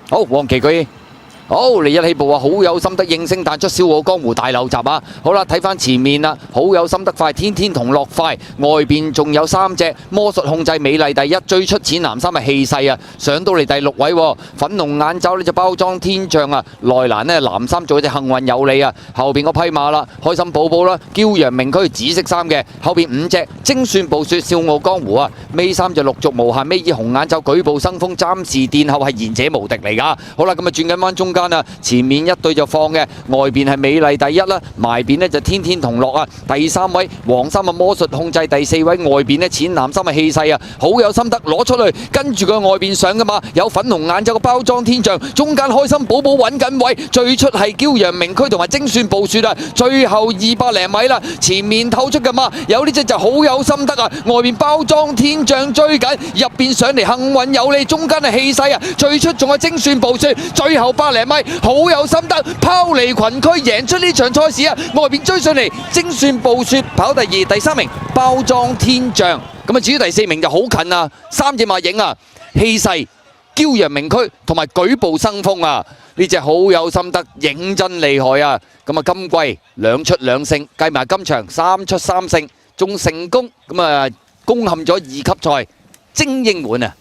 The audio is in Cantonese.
好，黃旗舉。好，你一起步啊，好有心得，應聲彈出，笑傲江湖大流閘啊！好啦，睇翻前面啦，好有心得快，天天同樂快，外邊仲有3隻魔術控制美麗第一，追出淺藍衫嘅氣勢啊！上到嚟第6位喎，粉紅眼罩呢就包裝天象啊！內欄呢藍衫做隻幸運有利啊！後邊嗰匹馬啦，開心寶寶啦，驕陽明區紫色衫嘅，後邊5隻精算暴雪笑傲江湖啊！尾3就陸續無限，尾二紅眼罩舉步生風，暫時殿後係賢者無敵嚟㗎！好啦，咁啊轉緊彎中間啊，前面一對就放嘅，外邊係美麗第一啦，埋邊呢就天天同樂啊！第3位黃衫嘅魔術控制，第4位外邊呢淺藍衫嘅氣勢啊，好有心得攞出去，跟住佢外邊上㗎嘛，有粉紅眼罩嘅包裝天象，中間開心寶寶揾緊位，最出係驕陽明區同埋精算暴雪啊，最後200零米啦，前面透出㗎嘛，有呢隻就好有心得啊，外邊包裝天象追緊，入邊上嚟幸運有利，中間係氣勢啊，最出仲係精算暴雪，最後100零米。好有心得，拋離群區贏出呢場賽事啊！外邊追上嚟，精算暴雪跑第2，第3名包裝天象。咁啊，至於第4名就好近啊，3隻馬影啊，氣勢、驕陽明區同埋舉步生風啊！呢隻好有心得，認真厲害啊！咁啊，今季2出2勝，計埋今場3出3勝，仲成功咁啊，攻陷咗2級賽精英碗啊！